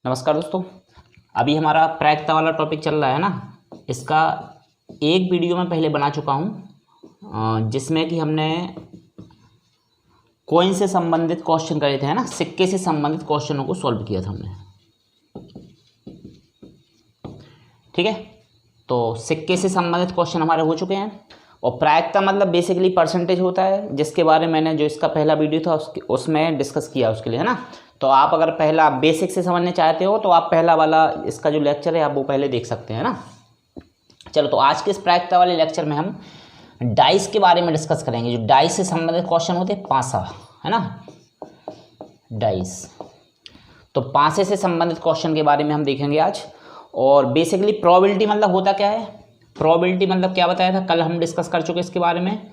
नमस्कार दोस्तों। अभी हमारा प्रायिकता वाला टॉपिक चल रहा है ना। इसका एक वीडियो मैं पहले बना चुका हूँ जिसमें कि हमने कॉइन से संबंधित क्वेश्चन करे थे, है ना। सिक्के से संबंधित क्वेश्चनों को सॉल्व किया था हमने, ठीक है। तो सिक्के से संबंधित क्वेश्चन हमारे हो चुके हैं। और प्रायिकता मतलब बेसिकली परसेंटेज होता है, जिसके बारे में मैंने जो इसका पहला वीडियो था उसमें डिस्कस किया उसके लिए, है ना। तो आप अगर पहला बेसिक से समझने चाहते हो तो आप पहला वाला इसका जो लेक्चर है आप वो पहले देख सकते हैं ना। चलो, तो आज के इस प्रायिकता वाले लेक्चर में हम डाइस के बारे में डिस्कस करेंगे। जो डाइस से संबंधित क्वेश्चन होते हैं, पासा, है ना, डाइस। तो पासे से संबंधित क्वेश्चन के बारे में हम देखेंगे आज। और बेसिकली प्रोबेबिलिटी मतलब होता क्या है, प्रोबेबिलिटी मतलब क्या बताया था, कल हम डिस्कस कर चुके इसके बारे में।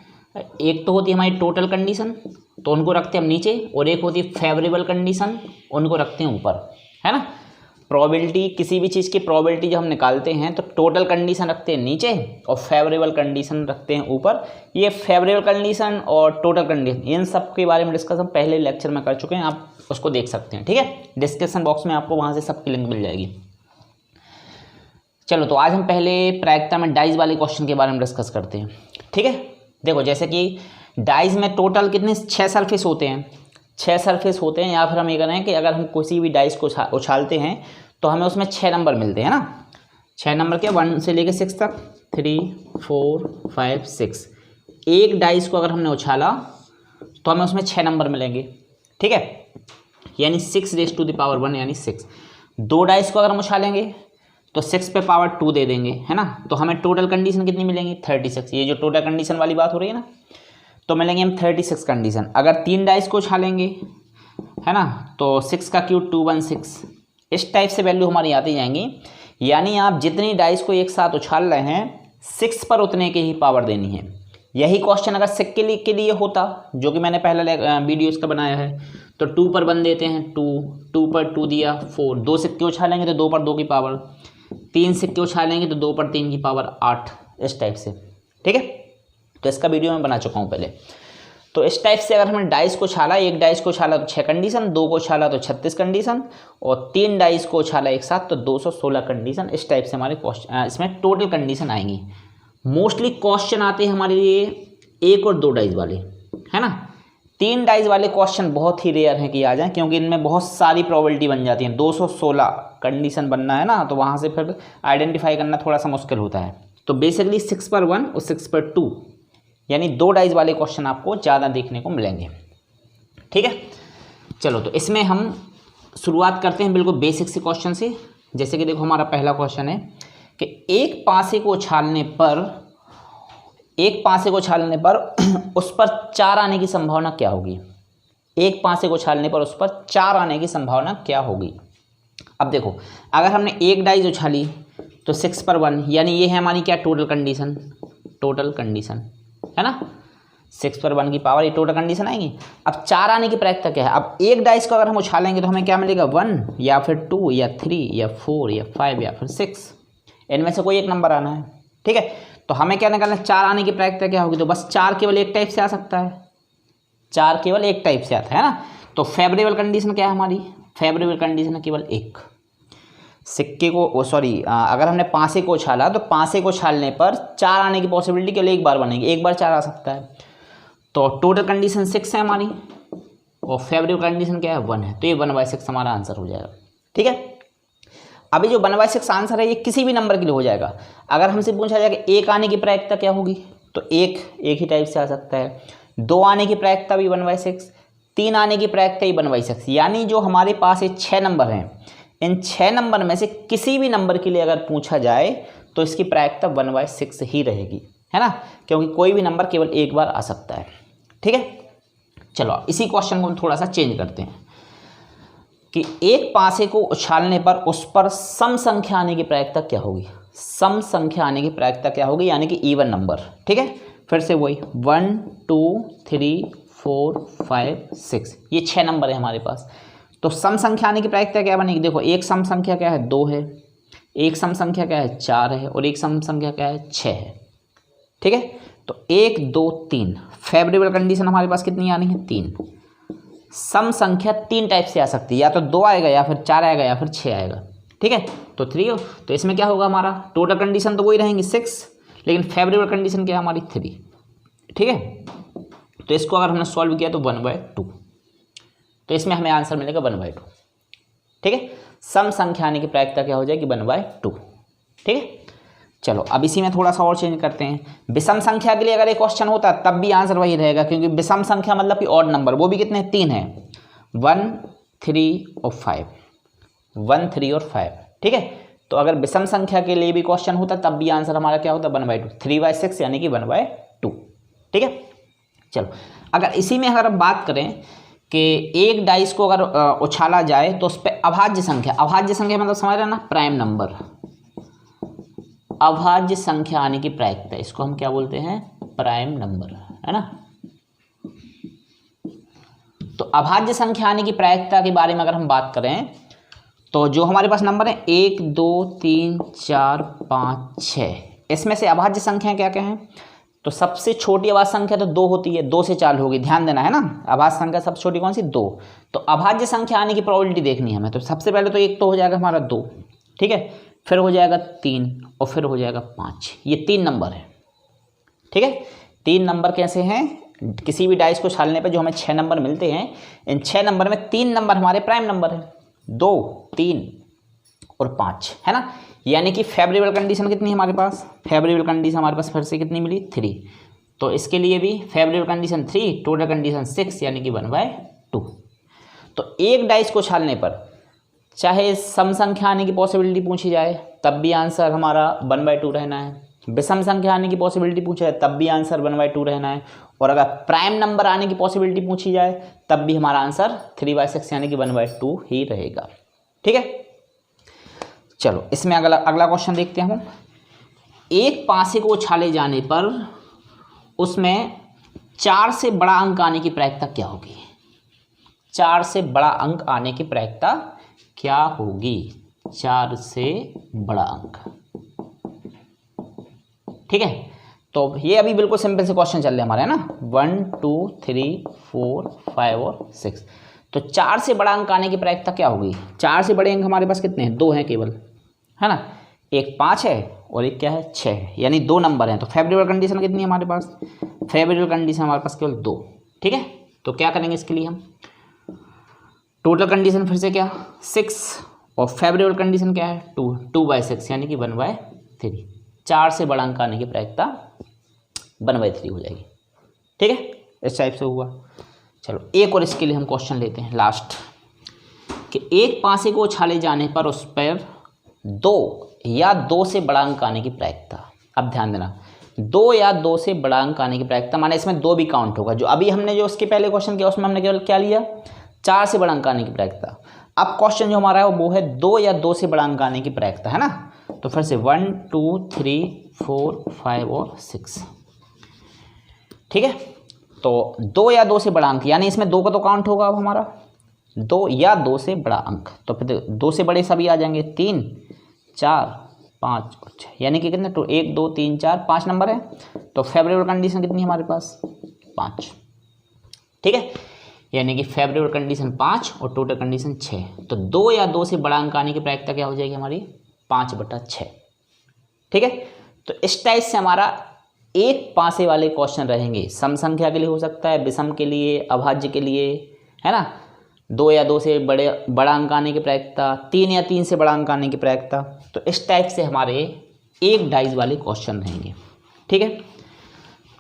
एक तो होती है हमारी टोटल कंडीशन, तो उनको रखते हैं हम नीचे, और एक होती है फेवरेबल कंडीशन, उनको रखते हैं ऊपर, है ना। प्रोबेबिलिटी, किसी भी चीज़ की प्रोबेबिलिटी जब हम निकालते हैं तो टोटल कंडीशन रखते हैं नीचे और फेवरेबल कंडीशन रखते हैं ऊपर। ये फेवरेबल कंडीशन और टोटल कंडीशन, इन सब के बारे में डिस्कस हम पहले लेक्चर में कर चुके हैं, आप उसको देख सकते हैं, ठीक है। डिस्क्रिप्शन बॉक्स में आपको वहाँ से सबकी लिंक मिल जाएगी। चलो, तो आज हम पहले प्रायिकता में डाइस वाले क्वेश्चन के बारे में डिस्कस करते हैं, ठीक है। देखो, जैसे कि डाइस में टोटल कितने 6 सरफेस होते हैं, 6 सरफेस होते हैं। या फिर हम ये कह रहे हैं कि अगर हम किसी भी डाइस को उछालते हैं तो हमें उसमें 6 नंबर मिलते हैं ना। 6 नंबर क्या, 1 से लेकर 6 तक, 3, 4, 5, 6। एक डाइस को अगर हमने उछाला तो हमें उसमें 6 नंबर मिलेंगे, ठीक है। यानी 6⁻⁴ यानी 6। 2 डाइस को अगर हम उछालेंगे तो 6 पे पावर 2 दे देंगे, है ना। तो हमें टोटल कंडीशन कितनी मिलेंगी, 36। ये जो टोटल कंडीशन वाली बात हो रही है ना, तो मिलेंगे हम 36 कंडीशन। अगर 3 डाइस को उछालेंगे, है ना, तो 6 का क्यूब 216। इस टाइप से वैल्यू हमारी आती जाएंगी। यानी आप जितनी डाइस को एक साथ उछाल रहे हैं 6 पर उतने की ही पावर देनी है। यही क्वेश्चन अगर सिक्के के लिए होता, जो कि मैंने पहला वीडियो इसका बनाया है, तो 2 पर 1 देते हैं, 2 पर 2 दिया 4। 2 सिक्के उछालेंगे तो 2 पर 2 की पावर, 3 सिक्के उछालेंगे तो 2 पर 3 की पावर 8। इस टाइप से, ठीक है। तो इसका वीडियो मैं बना चुका हूँ पहले। तो इस टाइप से अगर हमने डाइस को छाला, एक डाइस को छाला तो 6 कंडीशन, 2 को छाला तो 36 कंडीशन, और 3 डाइस को छाला एक साथ तो 216 कंडीशन। इस टाइप से हमारे क्वेश्चन, इसमें टोटल कंडीशन आएंगी। मोस्टली क्वेश्चन आते हैं हमारे लिए 1 और 2 डाइस वाले, है ना। 3 डाइस वाले क्वेश्चन बहुत ही रेयर हैं कि आ जाएं, क्योंकि इनमें बहुत सारी प्रोबेबिलिटी बन जाती है। 216 कंडीशन बनना है ना, तो वहाँ से फिर आइडेंटिफाई करना थोड़ा सा मुश्किल होता है। तो बेसिकली 6 पर 1 और 6 पर 2, यानी 2 डाइस वाले क्वेश्चन आपको ज़्यादा देखने को मिलेंगे, ठीक है। चलो, तो इसमें हम शुरुआत करते हैं बिल्कुल बेसिक से क्वेश्चन से। जैसे कि देखो, हमारा पहला क्वेश्चन है कि एक पासे को उछालने पर उस पर 4 आने की संभावना क्या होगी। एक पासे को उछालने पर उस पर 4 आने की संभावना क्या होगी। अब देखो, अगर हमने एक डाइस उछाली तो 6 पर 1, यानी ये है हमारी क्या, टोटल कंडीशन, है ना। 6 पर 1 की पावर, ये टोटल कंडीशन आएंगी। अब 4 आने की प्रायिकता क्या है। अब एक डाइस को अगर हम उछालेंगे तो हमें क्या मिलेगा, 1 या फिर 2 या 3 या 4 या 5 या फिर 6। इनमें से कोई एक नंबर आना है, ठीक है। तो हमें क्या निकालना है, 4 आने की प्रायिकता क्या होगी। तो बस 4 केवल एक टाइप से आ सकता है, 4 केवल एक टाइप से आता है ना। तो फेवरेबल कंडीशन क्या है हमारी, फेवरेबल कंडीशन है केवल एक। सिक्के को अगर हमने पासे को उछाला तो पासे को उछालने पर 4 आने की पॉसिबिलिटी केवल एक बार बनेगी, एक बार 4 आ सकता है। तो टोटल कंडीशन 6 है हमारी, और फेवरेबल कंडीशन क्या है, 1 है। तो ये 1/6 हमारा आंसर हो जाएगा, ठीक है। अभी जो 1/6 आंसर है ये किसी भी नंबर के लिए हो जाएगा। अगर हमसे पूछा जाए कि 1 आने की प्रायिकता क्या होगी, तो एक ही टाइप से आ सकता है। 2 आने की प्रायिकता भी 1/6, 3 आने की प्रायिकता भी 1/6। यानी जो हमारे पास ये 6 नंबर हैं, इन 6 नंबर में से किसी भी नंबर के लिए अगर पूछा जाए तो इसकी प्रायिकता 1/6 ही रहेगी, है ना, क्योंकि कोई भी नंबर केवल एक बार आ सकता है, ठीक है। चलो, इसी क्वेश्चन को हम थोड़ा सा चेंज करते हैं कि एक पासे को उछालने पर उस पर सम संख्या आने की प्रायिकता क्या होगी। सम संख्या आने की प्रायिकता क्या होगी, यानी कि इवन नंबर, ठीक है। फिर से वही 1 2 3 4 5 6, ये 6 नंबर है हमारे पास। तो सम संख्या आने की प्रायिकता क्या बनेगी। देखो, एक सम संख्या क्या है, 2 है, एक सम संख्या क्या है, 4 है, और एक सम संख्या क्या है, 6 है, ठीक है। तो 1 2 3 फेवरेबल कंडीशन हमारे पास कितनी आनी है, 3। सम संख्या 3 टाइप से आ सकती है, या तो 2 आएगा या फिर 4 आएगा या फिर 6 आएगा, ठीक है। तो 3 तो इसमें क्या होगा हमारा टोटल कंडीशन तो वही रहेंगी 6, लेकिन फेवरेबल कंडीशन क्या है हमारी 3, ठीक है। तो इसको अगर हमने सॉल्व किया तो 1/2, तो इसमें हमें आंसर मिलेगा 1/2, ठीक है। सम संख्या आने की प्रायिकता क्या हो जाएगी 1/2, ठीक है। चलो अब इसी में थोड़ा सा और चेंज करते हैं। विषम संख्या के लिए अगर एक क्वेश्चन होता तब भी आंसर वही रहेगा, क्योंकि विषम संख्या मतलब कि ऑड नंबर, वो भी कितने 3 है, 1, 3 और 5, 1, 3 और 5, ठीक है। तो अगर विषम संख्या के लिए भी क्वेश्चन होता तब भी आंसर हमारा क्या होता 1/2, 3/6 यानी कि 1/2, ठीक है। चलो अगर इसी में अगर हम बात करें कि एक डाइस को अगर उछाला जाए तो उस पर अभाज्य संख्या मतलब समझ रहे ना, प्राइम नंबर, अभाज्य संख्या आने की प्रायिकता, इसको हम क्या बोलते हैं प्राइम नंबर, है ना। तो अभाज्य संख्या आने की प्रायिकता के बारे में अगर हम बात करें तो जो हमारे पास नंबर है 1, 2, 3, 4, 5, 6, इसमें से अभाज्य संख्या क्या क्या है, तो सबसे छोटी अभाज्य संख्या तो 2 होती है, 2 से चालू होगी, ध्यान देना है ना। अभाज्य संख्या सबसे छोटी कौन सी 2, तो अभाज्य संख्या आने की प्रोबेबिलिटी देखनी है हमें। तो सबसे पहले तो एक तो हो जाएगा हमारा 2, ठीक है, फिर हो जाएगा 3 और फिर हो जाएगा 5, ये 3 नंबर है, ठीक है। 3 नंबर कैसे हैं, किसी भी डाइस को छालने पे जो हमें 6 नंबर मिलते हैं, इन 6 नंबर में 3 नंबर हमारे प्राइम नंबर है, 2, 3 और 5, है ना। यानी कि फेवरेबल कंडीशन कितनी है हमारे पास, फेवरेबल कंडीशन हमारे पास फिर से कितनी मिली 3, तो इसके लिए भी फेवरेबल कंडीशन 3, टोटल कंडीशन 6 यानी कि 1/2। तो एक डाइस को छालने पर चाहे सम संख्या आने की पॉसिबिलिटी पूछी जाए तब भी आंसर हमारा 1/2 रहना है, विषम संख्या आने की पॉसिबिलिटी पूछा जाए तब भी आंसर 1/2 रहना है, और अगर प्राइम नंबर आने की पॉसिबिलिटी पूछी जाए तब भी हमारा आंसर 3/6 यानी कि 1/2 ही रहेगा, ठीक है। चलो इसमें अगला क्वेश्चन देखते हैं हम। एक पासे को उछाले जाने पर उसमें 4 से बड़ा अंक आने की प्रायिकता क्या होगी, 4 से बड़ा अंक आने की प्रायिकता क्या होगी, 4 से बड़ा अंक, ठीक है। तो ये अभी बिल्कुल सिंपल से क्वेश्चन चल रहे हमारे, है ना, 1, 2, 3, 4, 5 और 6। तो 4 से बड़ा अंक आने की प्रायिकता क्या होगी, 4 से बड़े अंक हमारे पास कितने हैं, 2 हैं केवल, है ना, एक 5 है और एक क्या है 6 है, यानी 2 नंबर हैं। तो फेवरेबल कंडीशन कितनी है हमारे पास, फेवरेबल कंडीशन हमारे पास केवल 2, ठीक है। तो क्या करेंगे इसके लिए हम, टोटल कंडीशन फिर से क्या 6 और फेवरेबल कंडीशन क्या है 2, 2/6 यानी कि 1/3, 4 से बड़ा अंक आने की प्रायिकता 1/3 हो जाएगी, ठीक है। इस टाइप से हुआ। चलो एक और इसके लिए हम क्वेश्चन लेते हैं लास्ट, कि एक पासे को उछाले जाने पर उस पर 2 या 2 से बड़ा अंक आने की प्रायिकता। अब ध्यान देना, 2 या 2 से बड़ा अंक आने की प्रायिकता माने इसमें 2 भी काउंट होगा, जो अभी हमने जो उसके पहले क्वेश्चन किया उसमें हमने केवल क्या लिया 4 से बड़ा अंक आने की प्रायिकता। अब क्वेश्चन जो हमारा है वो है 2 या 2 से बड़ा अंक आने की प्रायिकता, है ना। तो फिर से 1, 2, 3, 4, 5 और 6, ठीक है। तो 2 या 2 से बड़ा अंक यानी इसमें 2 का तो काउंट होगा अब हमारा, 2 या 2 से बड़ा अंक, तो फिर 2 से बड़े सभी आ जाएंगे, 3, 4, 5 और 6, यानी कि कितने, तो 1, 2, 3, 4, 5 नंबर है। तो फेवरेबल कंडीशन कितनी है हमारे पास 5, ठीक है, यानी कि फेवरेबल कंडीशन 5 और टोटल कंडीशन 6। तो 2 या 2 से बड़ा अंक आने की प्रायिकता क्या हो जाएगी हमारी 5/6, ठीक है। तो इस टाइप से हमारा एक पासे वाले क्वेश्चन रहेंगे, सम संख्या के लिए हो सकता है, विषम के लिए, अभाज्य के लिए, है ना, 2 या 2 से बड़ा अंक आने की प्रायिकता, 3 या 3 से बड़ा अंक आने की प्रायिकता। तो इस टाइप से हमारे एक डाइज वाले क्वेश्चन रहेंगे, ठीक है।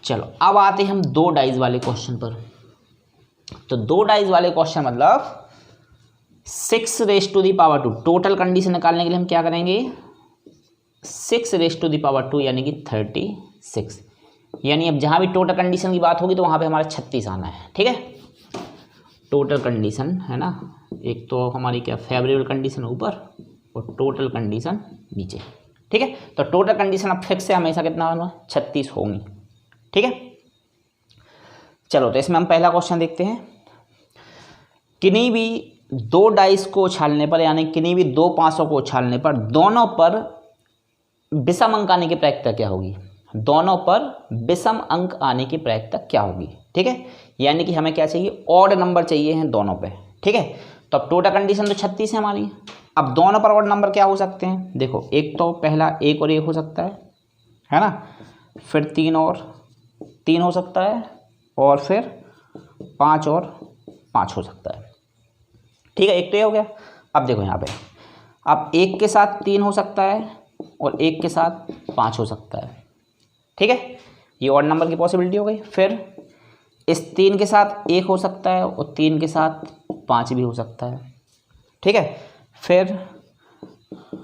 चलो अब आते हैं हम 2 डाइज वाले क्वेश्चन पर। तो 2 डाइज वाले क्वेश्चन मतलब 6⁻², टोटल कंडीशन निकालने के लिए हम क्या करेंगे 6⁻² यानी कि 36, यानी अब जहाँ भी टोटल कंडीशन की बात होगी तो वहाँ पे हमारा 36 आना है, ठीक है। टोटल कंडीशन है ना, एक तो हमारी क्या फेवरेबल कंडीशन ऊपर और टोटल कंडीशन नीचे, ठीक है। तो टोटल कंडीशन अब फिक्स है, हमेशा कितना होगा 36 होंगी, ठीक है। चलो तो इसमें हम पहला क्वेश्चन देखते हैं। किन्हीं भी 2 डाइस को उछालने पर, यानी किन्हीं भी 2 पासों को उछालने पर दोनों पर विषम अंक आने की प्रायिकता क्या होगी। दोनों पर विषम अंक आने की प्रायिकता क्या होगी। ठीक है, यानी कि हमें क्या चाहिए, ऑड नंबर चाहिए हैं दोनों पे। ठीक है, तो अब टोटल कंडीशन तो 36 है हमारी। अब दोनों पर ऑड नंबर क्या हो सकते हैं, देखो एक तो पहला 1 और 1 हो सकता है ना, फिर 3 और 3 हो सकता है, और फिर 5 और 5 हो सकता है। ठीक है, एक तो ये हो गया। अब देखो यहाँ पे, अब 1 के साथ 3 हो सकता है और 1 के साथ 5 हो सकता है। ठीक है, ये ऑड नंबर की पॉसिबिलिटी हो गई। फिर इस 3 के साथ 1 हो सकता है और 3 के साथ 5 भी हो सकता है। ठीक है, फिर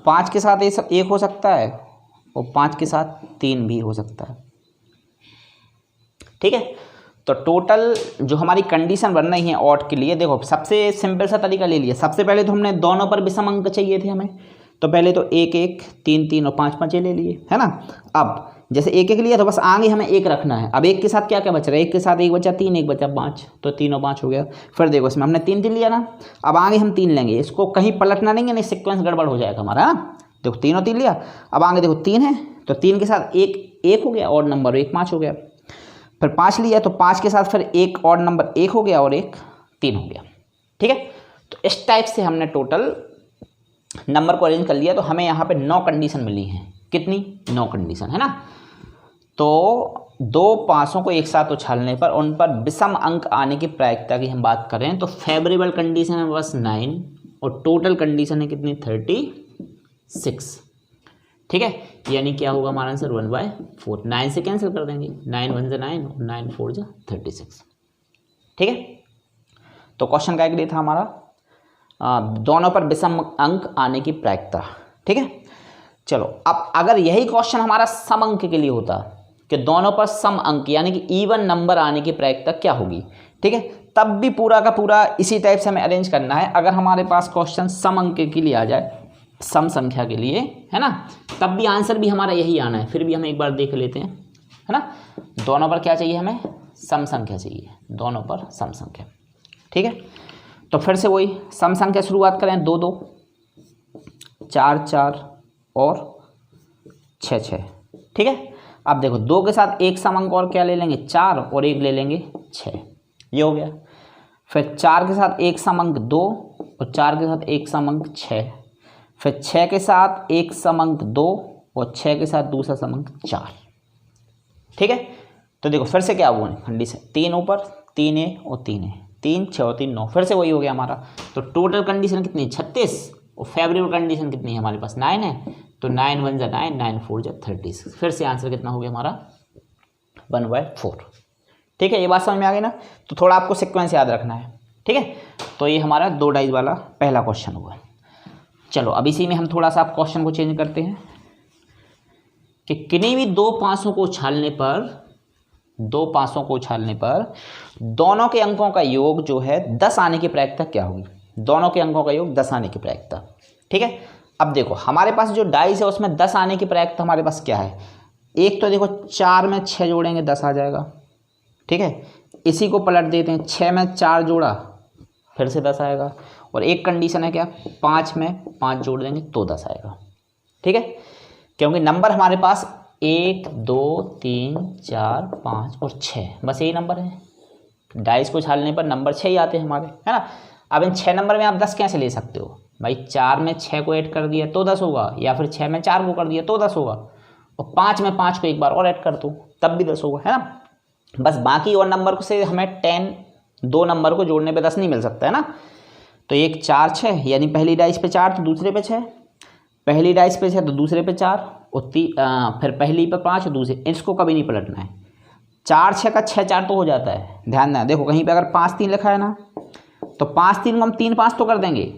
5 के साथ 1 हो सकता है और 5 के साथ 3 भी हो सकता है। ठीक है, तो टोटल जो हमारी कंडीशन बन रही है ऑड के लिए, देखो सबसे सिंपल सा तरीका ले लिया। सबसे पहले तो हमने दोनों पर विषम अंक चाहिए थे हमें, तो पहले तो 1 1 3 3 और 5 5 ले लिए, है ना। अब जैसे 1 1 लिया तो बस आगे हमें 1 रखना है। अब 1 के साथ क्या क्या बच रहा है, 1 के साथ 1 बचा 3, 1 बचा 5, तो 3 और 5 हो गया। फिर देखो इसमें हमने 3 3 लिया ना, अब आगे हम 3 लेंगे, इसको कहीं पलटना नहीं है, नहीं सिक्वेंस गड़बड़ हो जाएगा हमारा। देखो 3 और 3 लिया, अब आगे देखो 3 है, तो 3 के साथ 1 1 हो गया ऑड नंबर, 1 5 हो गया। फिर 5 लिया तो 5 के साथ फिर 1 ऑड नंबर 1 हो गया और 1 3 हो गया। ठीक है, तो इस टाइप से हमने टोटल नंबर को अरेंज कर लिया। तो हमें यहाँ पे 9 कंडीशन मिली हैं। कितनी, 9 कंडीशन, है ना। तो 2 पासों को एक साथ उछालने पर उन पर विषम अंक आने की प्रायिकता की हम बात करें तो फेवरेबल कंडीशन है बस 9 और टोटल कंडीशन है कितनी, 36। ठीक है, यानी क्या होगा हमारा आंसर 1/4। 9 से कैंसिल कर देंगे, 9 1 जा 9 और 9 4 जा 36। ठीक है, तो क्वेश्चन क्या था हमारा, दोनों पर विषम अंक आने की प्रायिकता। ठीक है, चलो अब अगर यही क्वेश्चन हमारा सम अंक के लिए होता कि दोनों पर सम अंक यानी कि इवन नंबर आने की प्रायिकता क्या होगी। ठीक है, तब भी पूरा का पूरा इसी टाइप से हमें अरेंज करना है। अगर हमारे पास क्वेश्चन सम अंक के लिए आ जाए, सम संख्या के लिए, है ना, तब भी आंसर भी हमारा यही आना है। फिर भी हम एक बार देख लेते हैं, है ना। दोनों पर क्या चाहिए हमें, सम संख्या चाहिए, दोनों पर सम संख्या। ठीक है, तो फिर से वही सम संख्या शुरुआत करें, 2 2 4 4 और 6 6। ठीक है, अब देखो 2 के साथ एक सम अंक और क्या ले लेंगे, 4 और 1 ले लेंगे 6, ये हो गया। फिर 4 के साथ एक सम अंक 2 और 4 के साथ एक सम अंक 6। फिर 6 के साथ एक सम अंक 2 और 6 के साथ दूसरा सम अंक 4। ठीक है, तो देखो फिर से क्या हुआ कंडीशन, 3 ऊपर 3 है और 3 है, 3 6 और 3 9, फिर से वही हो गया हमारा। तो टोटल कंडीशन कितनी, 36 और फेवरेबल कंडीशन कितनी है हमारे पास, 9 है। तो 9 1 जा 9, 9 4 जा 36। फिर से आंसर कितना हो गया हमारा, 1/4। ठीक है, ये बात समझ में आ गई ना। तो थोड़ा आपको सीक्वेंस याद रखना है। ठीक है, तो ये हमारा 2 डाइज वाला पहला क्वेश्चन हुआ। चलो अब इसी में हम थोड़ा सा आप क्वेश्चन को चेंज करते हैं कि किन्हीं भी 2 पासों को उछालने पर दोनों के अंकों का योग जो है 10 आने की प्रायिकता क्या होगी। दोनों के अंकों का योग 10 आने की प्रायिकता। ठीक है, अब देखो हमारे पास जो डाइस है उसमें 10 आने की प्रायिकता हमारे पास क्या है, एक तो देखो 4 में 6 जोड़ेंगे 10 आ जाएगा। ठीक है, इसी को पलट देते हैं, 6 में 4 जोड़ा फिर से 10 आएगा। और एक कंडीशन है क्या, 5 में 5 जोड़ देंगे तो 10 आएगा। ठीक है, क्योंकि नंबर हमारे पास 1 2 3 4 5 और 6 बस यही नंबर है। डाइस को छालने पर नंबर 6 ही आते हैं हमारे, है ना। अब इन 6 नंबर में आप 10 कैसे ले सकते हो भाई, 4 में 6 को ऐड कर दिया तो 10 होगा, या फिर 6 में 4 को कर दिया तो 10 होगा, और 5 में 5 को एक बार और ऐड कर दो तब भी 10 होगा, है ना। बस बाकी और नंबर से हमें 10 2 नंबर को जोड़ने पे 10 नहीं मिल सकता है ना। तो एक 4 6 यानी पहली डाइस पे 4 तो दूसरे पे 6, पहली डाइस पे 6 तो दूसरे पे 4 और फिर पहली पे 5 और दूसरे, इसको कभी नहीं पलटना है। 4 6 का 6 4 तो हो जाता है, ध्यान देना। देखो कहीं पे अगर 5 3 लिखा है ना तो 5 3 को हम 3 5 तो कर देंगे,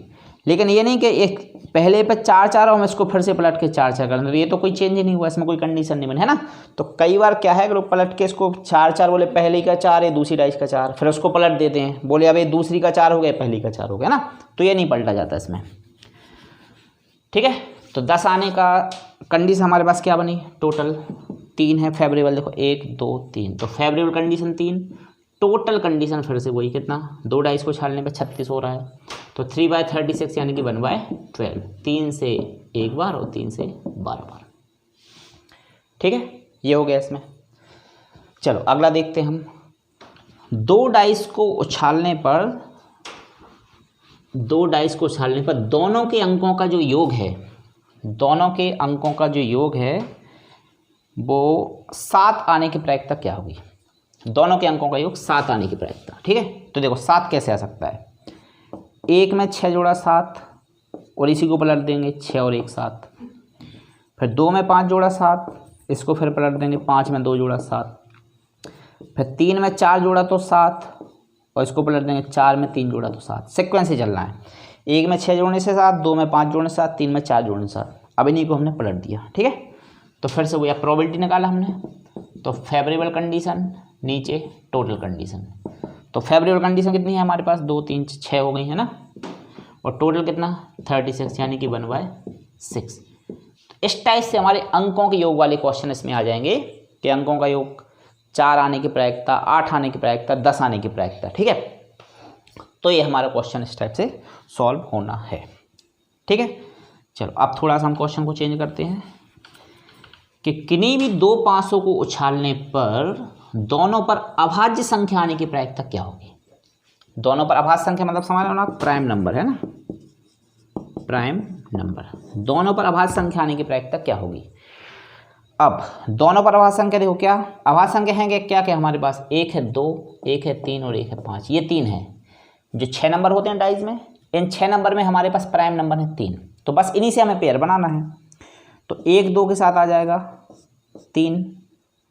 लेकिन ये नहीं कि एक पहले पे 4 4 और हम इसको फिर से पलट के 4 6 कर दें, तो ये तो कोई चेंज ही नहीं हुआ, इसमें कोई कंडीशन नहीं बनी, है ना। तो कई बार क्या है कि लोग पलट के इसको 4 4 बोले पहले का 4 है दूसरी डाइस का 4, फिर उसको पलट देते हैं, बोले अब ये दूसरी का 4 हो गया पहली का 4 हो गया ना, तो ये नहीं पलटा जाता इसमें। ठीक है, तो 10 आने का कंडीशन हमारे पास क्या बनी, टोटल 3 है फेवरेबल। देखो 1 2 3, तो फेवरेबल कंडीशन 3, टोटल कंडीशन फिर से वही कितना, 2 डाइस को छालने पे 36 हो रहा है, तो 3/36 यानी कि 1/12, 3 से एक बार और 3 से 12 बार। ठीक है, ये हो गया इसमें। चलो अगला देखते हैं हम। दो डाइस को उछालने पर दोनों के अंकों का जो योग है वो 7 आने की प्रायिकता क्या होगी? दोनों के अंकों का योग 7 आने की प्रायिकता। ठीक है, तो देखो 7 कैसे आ सकता है। 1 में 6 जोड़ा 7 और इसी को पलट देंगे 6 और 1 7। फिर 2 में 5 जोड़ा 7, इसको फिर पलट देंगे 5 में 2 जोड़ा 7। फिर 3 में 4 जोड़ा तो 7 और इसको पलट देंगे 4 में 3 जोड़ा तो 7। सीक्वेंस से चलना है। 1 में 6 जोड़ने से 7, 2 में 5 जोड़ने से 7, 3 में 4 जोड़ने से 7। अब इन्हीं को हमने पलट दिया। ठीक है, तो फिर से वही प्रोबेबिलिटी निकाला हमने। तो फेवरेबल कंडीशन नीचे टोटल कंडीशन। तो फेवरेबल कंडीशन कितनी है हमारे पास? 2 3 6 हो गई है ना, और टोटल कितना? 36 यानी कि 1/6। इस टाइप से हमारे अंकों के योग वाले क्वेश्चन इसमें आ जाएंगे कि अंकों का योग 4 आने की प्रायिकता, 8 आने की प्रायिकता, 10 आने की प्रायिकता। ठीक है, तो ये हमारा क्वेश्चन इस टाइप से सॉल्व होना है। ठीक है, चलो अब थोड़ा सा हम क्वेश्चन को चेंज करते हैं कि किन्हीं भी दो पासों को उछालने पर दोनों पर अभाज्य संख्या आने की प्रायिकता क्या होगी? दोनों पर अभाज्य संख्या मतलब समझ लो ना, प्राइम नंबर है ना, प्राइम नंबर। दोनों पर अभाज्य संख्या आने की प्रायिकता क्या होगी? अब दोनों पर अभाज्य संख्या देखो, क्या अभाज्य संख्या है क्या क्या हमारे पास? 1 है 2, 1 है 3 और 1 है 5। ये 3 है। जो 6 नंबर होते हैं डाइज में, इन 6 नंबर में हमारे पास प्राइम नंबर है 3। तो बस इन्हीं से हमें पेयर बनाना है। तो 1 2 के साथ आ जाएगा 3।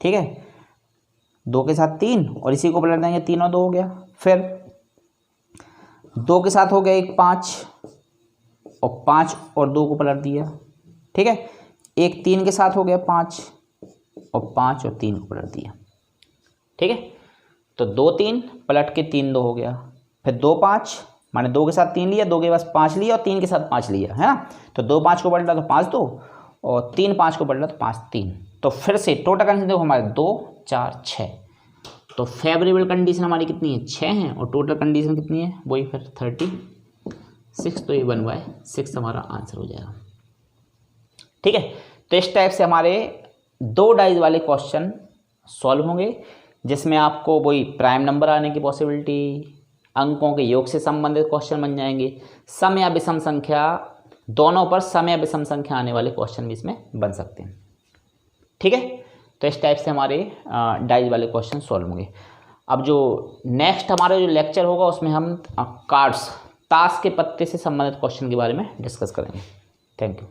ठीक है, 2 के साथ 3 और इसी को पलट देंगे 3 और 2 हो गया। फिर 2 के साथ हो गया 1 5 और 5 और 2 को पलट दिया। ठीक है, 1 3 के साथ हो गया 5 और 5 और 3 को पलट दिया। ठीक है, तो 2 3 पलट के 3 2 हो गया। फिर 2 5 माने 2 के साथ 3 लिया, 2 के पास 5 लिया और 3 के साथ 5 लिया, है ना। तो 2 5 को पलटा तो 5 2 और 3 5 को पलटा तो 5 3। तो फिर से टोटल कंडीशन देखो हमारे 2 4 6। तो फेवरेबल कंडीशन हमारी कितनी है? 6 है। और टोटल कंडीशन कितनी है? वही फिर 36। तो ये 1/6 हमारा आंसर हो जाएगा। ठीक है, तो इस टाइप से हमारे 2 डाइज वाले क्वेश्चन सॉल्व होंगे, जिसमें आपको वही प्राइम नंबर आने की पॉसिबिलिटी, अंकों के योग से संबंधित क्वेश्चन बन जाएंगे। सम या विषम संख्या, दोनों पर सम या विषम संख्या आने वाले क्वेश्चन भी इसमें बन सकते हैं। ठीक है, तो इस टाइप से हमारे डाइज वाले क्वेश्चन सॉल्व होंगे। अब जो नेक्स्ट हमारा जो लेक्चर होगा उसमें हम कार्ड्स, ताश के पत्ते से संबंधित क्वेश्चन के बारे में डिस्कस करेंगे। Thank you.